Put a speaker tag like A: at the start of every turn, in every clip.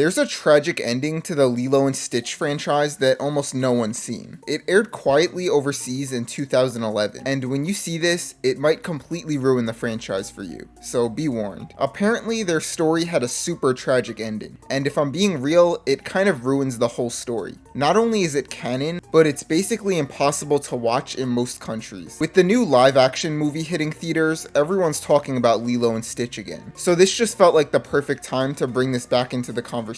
A: There's a tragic ending to the Lilo and Stitch franchise that almost no one's seen. It aired quietly overseas in 2011, and when you see this, it might completely ruin the franchise for you, so be warned. Apparently, their story had a super tragic ending, and if I'm being real, it kind of ruins the whole story. Not only is it canon, but it's basically impossible to watch in most countries. With the new live-action movie hitting theaters, everyone's talking about Lilo and Stitch again, so this just felt like the perfect time to bring this back into the conversation,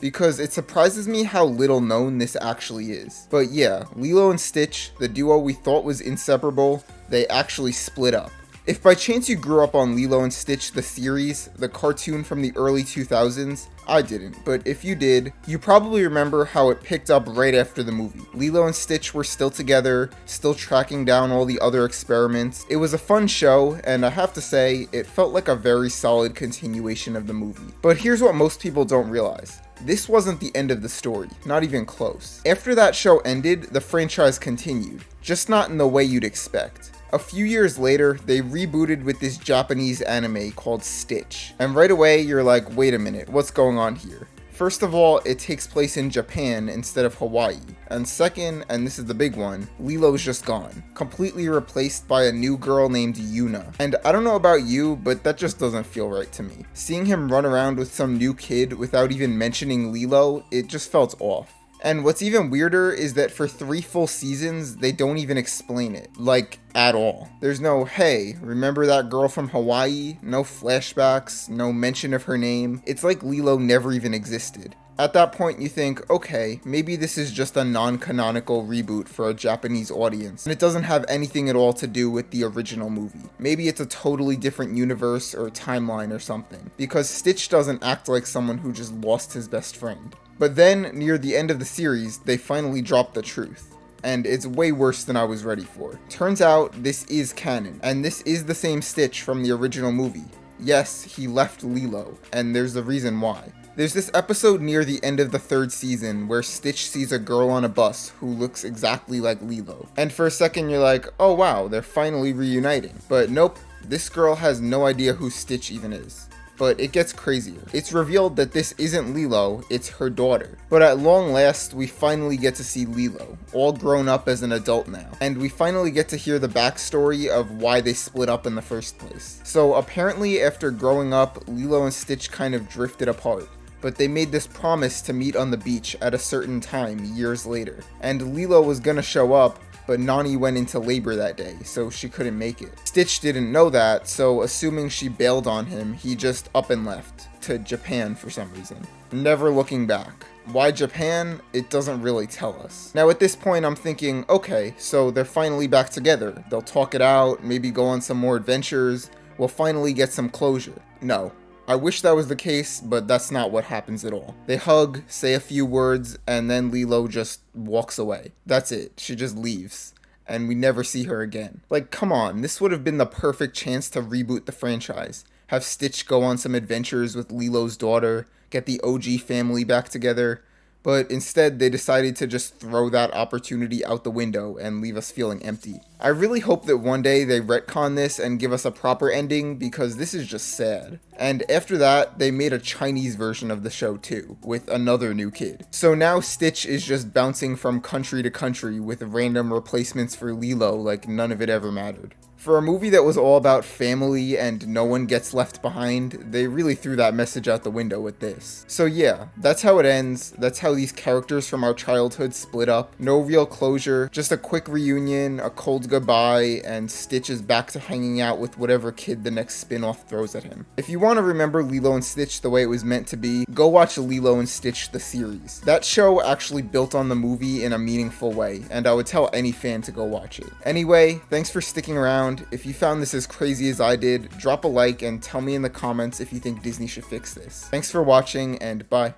A: because it surprises me how little known this actually is. But yeah, Lilo and Stitch, the duo we thought was inseparable, they actually split up. If by chance you grew up on Lilo and Stitch the series, the cartoon from the early 2000s, I didn't, but if you did, you probably remember how it picked up right after the movie. Lilo and Stitch were still together, still tracking down all the other experiments. It was a fun show, and I have to say, it felt like a very solid continuation of the movie. But here's what most people don't realize. This wasn't the end of the story, not even close. After that show ended, the franchise continued, just not in the way you'd expect. A few years later, they rebooted with this Japanese anime called Stitch. And right away, you're like, wait a minute, what's going on here? First of all, it takes place in Japan instead of Hawaii. And second, and this is the big one, Lilo's just gone. Completely replaced by a new girl named Yuna. And I don't know about you, but that just doesn't feel right to me. Seeing him run around with some new kid without even mentioning Lilo, it just felt off. And what's even weirder is that for 3 full seasons, they don't even explain it, like, at all. There's no, hey, remember that girl from Hawaii? No flashbacks, no mention of her name. It's like Lilo never even existed. At that point, you think, okay, maybe this is just a non-canonical reboot for a Japanese audience, and it doesn't have anything at all to do with the original movie. Maybe it's a totally different universe or timeline or something, because Stitch doesn't act like someone who just lost his best friend. But then, near the end of the series, they finally dropped the truth. And it's way worse than I was ready for. Turns out, this is canon, and this is the same Stitch from the original movie. Yes, he left Lilo, and there's a reason why. There's this episode near the end of the 3rd season where Stitch sees a girl on a bus who looks exactly like Lilo. And for a second you're like, oh wow, they're finally reuniting. But nope, this girl has no idea who Stitch even is. But it gets crazier. It's revealed that this isn't Lilo, it's her daughter. But at long last, we finally get to see Lilo, all grown up as an adult now. And we finally get to hear the backstory of why they split up in the first place. So apparently after growing up, Lilo and Stitch kind of drifted apart. But they made this promise to meet on the beach at a certain time years later. And Lilo was gonna show up, but Nani went into labor that day, so she couldn't make it. Stitch didn't know that, so assuming she bailed on him, he just up and left to Japan for some reason, never looking back. Why Japan? It doesn't really tell us. Now at this point I'm thinking, okay, so they're finally back together. They'll talk it out, maybe go on some more adventures, we'll finally get some closure. No. I wish that was the case, but that's not what happens at all. They hug, say a few words, and then Lilo just walks away. That's it. She just leaves. And we never see her again. Like, come on, this would have been the perfect chance to reboot the franchise. Have Stitch go on some adventures with Lilo's daughter, get the OG family back together. But instead, they decided to just throw that opportunity out the window and leave us feeling empty. I really hope that one day they retcon this and give us a proper ending, because this is just sad. And after that, they made a Chinese version of the show too, with another new kid. So now Stitch is just bouncing from country to country with random replacements for Lilo like none of it ever mattered. For a movie that was all about family and no one gets left behind, they really threw that message out the window with this. So yeah, that's how it ends. That's how these characters from our childhood split up. No real closure, just a quick reunion, a cold goodbye, and Stitch is back to hanging out with whatever kid the next spin-off throws at him. If you want to remember Lilo and Stitch the way it was meant to be, go watch Lilo and Stitch the series. That show actually built on the movie in a meaningful way, and I would tell any fan to go watch it. Anyway, thanks for sticking around. If you found this as crazy as I did, drop a like and tell me in the comments if you think Disney should fix this. Thanks for watching, and bye.